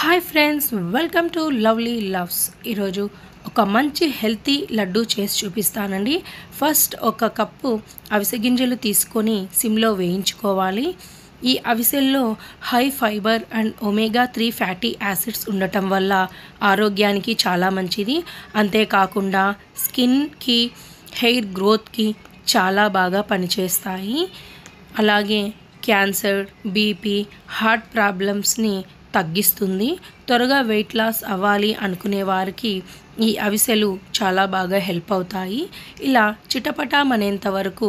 Hi friends, welcome to lovely loves. ఈరోజు ఒక మంచి హెల్తీ లడ్డు చేసి చూపిస్తానండి. ఫస్ట్ ఒక కప్పు అవిసె గింజలు తీసుకొని సిమ్లో వేయించుకోవాలి. ఈ అవిసెల్లో high fibre and omega 3 fatty acids ఉండటం వల్ల ఆరోగ్యానికి చాలా మంచిది. అంతేకాకుండా స్కిన్కి, హెయిర్ గ్రోత్కి చాలా బాగా పనిచేస్తాయి. అలాగే క్యాన్సర్, బీపీ, హార్ట్ ప్రాబ్లమ్స్ని తగ్గిస్తుంది. త్వరగా వెయిట్ లాస్ అవ్వాలి అనుకునే వారికి ఈ అవిసెలు చాలా బాగా హెల్ప్ అవుతాయి. ఇలా చిటపటామనేంత వరకు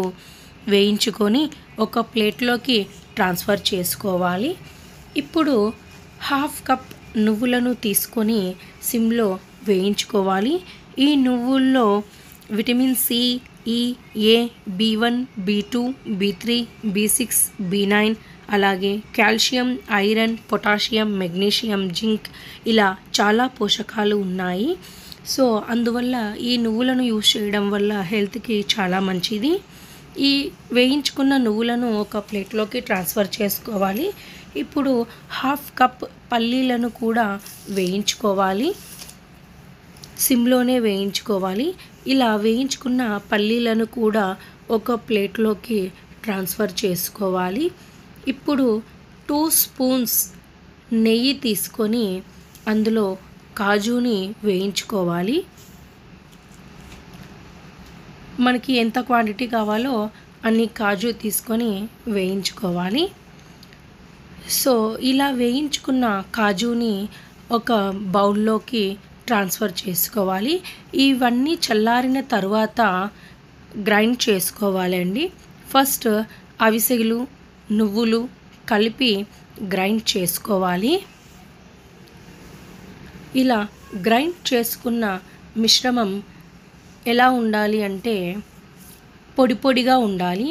వేయించుకొని ఒక ప్లేట్లోకి ట్రాన్స్ఫర్ చేసుకోవాలి. ఇప్పుడు హాఫ్ కప్ నువ్వులను తీసుకొని సిమ్లో వేయించుకోవాలి. ఈ నువ్వుల్లో విటమిన్ సి, ఈ, ఏ, B1, B2, B3, B6, B9 అలాగే calcium, iron, potassium, magnesium, zinc ఇలా చాలా పోషకాలు ఉన్నాయి. సో అందువల్ల ఈ నువ్వులను యూజ్ చేయడం వల్ల హెల్త్కి చాలా మంచిది. ఈ వేయించుకున్న నువ్వులను ఒక ప్లేట్లోకి ట్రాన్స్ఫర్ చేసుకోవాలి. ఇప్పుడు హాఫ్ కప్ పల్లీలను కూడా వేయించుకోవాలి. సిమ్లోనే వేయించుకోవాలి. ఇలా వేయించుకున్న పల్లీలను కూడా ఒక ప్లేట్లోకి ట్రాన్స్ఫర్ చేసుకోవాలి. ఇప్పుడు 2 స్పూన్స్ నెయ్యి తీసుకొని అందులో కాజుని వేయించుకోవాలి. మనకి ఎంత క్వాంటిటీ కావాలో అన్ని కాజు తీసుకొని వేయించుకోవాలి. సో ఇలా వేయించుకున్న కాజుని ఒక బౌల్లోకి ట్రాన్స్ఫర్ చేసుకోవాలి. ఇవన్నీ చల్లారిన తర్వాత గ్రైండ్ చేసుకోవాలండి. ఫస్ట్ అవిసెలు, నువ్వులు కలిపి గ్రైండ్ చేసుకోవాలి. ఇలా గ్రైండ్ చేసుకున్న మిశ్రమం ఎలా ఉండాలి అంటే పొడి పొడిగా ఉండాలి.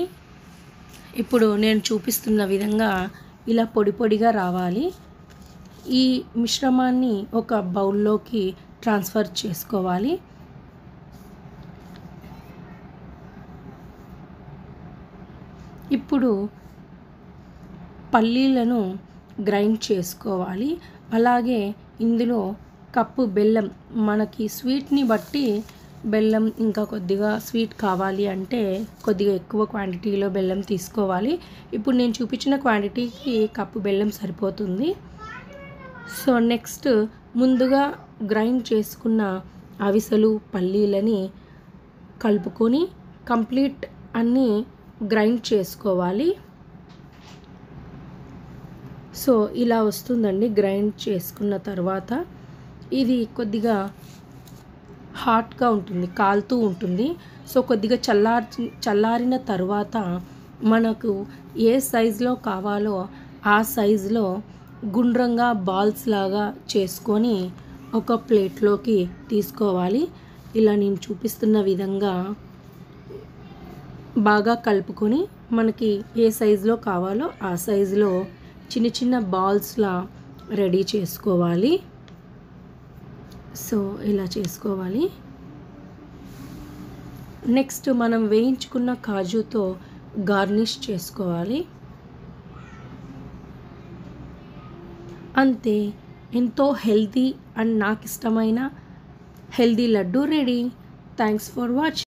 ఇప్పుడు నేను చూపిస్తున్న విధంగా ఇలా పొడి పొడిగా రావాలి. ఈ మిశ్రమాన్ని ఒక బౌల్లోకి ట్రాన్స్ఫర్ చేసుకోవాలి. ఇప్పుడు పల్లీలను గ్రైండ్ చేసుకోవాలి. అలాగే ఇందులో కప్పు బెల్లం, మనకి స్వీట్ని బట్టి బెల్లం ఇంకా కొద్దిగా స్వీట్ కావాలి అంటే కొద్దిగా ఎక్కువ క్వాంటిటీలో బెల్లం తీసుకోవాలి. ఇప్పుడు నేను చూపించిన క్వాంటిటీకి కప్పు బెల్లం సరిపోతుంది. సో నెక్స్ట్ ముందుగా గ్రైండ్ చేసుకున్న అవిసెలు, పల్లీలని కలుపుకొని కంప్లీట్ అన్నీ గ్రైండ్ చేసుకోవాలి. సో ఇలా వస్తుందండి. గ్రైండ్ చేసుకున్న తర్వాత ఇది కొద్దిగా హాట్గా ఉంటుంది, కాలుతూ ఉంటుంది. సో కొద్దిగా చల్లారిన తర్వాత మనకు ఏ సైజులో కావాలో ఆ సైజులో గుండ్రంగా బాల్స్ లాగా చేసుకొని ఒక ప్లేట్లోకి తీసుకోవాలి. ఇలా నేను చూపిస్తున్న విధంగా బాగా కలుపుకొని మనకి ఏ సైజులో కావాలో ఆ సైజులో చిన్న చిన్న బాల్స్లా రెడీ చేసుకోవాలి. సో ఇలా చేసుకోవాలి. నెక్స్ట్ మనం వేయించుకున్న కాజుతో గార్నిష్ చేసుకోవాలి. అంతే, ఎంతో హెల్తీ అండ్ నాకు ఇష్టమైన healthy laddu ready. Thanks for watching.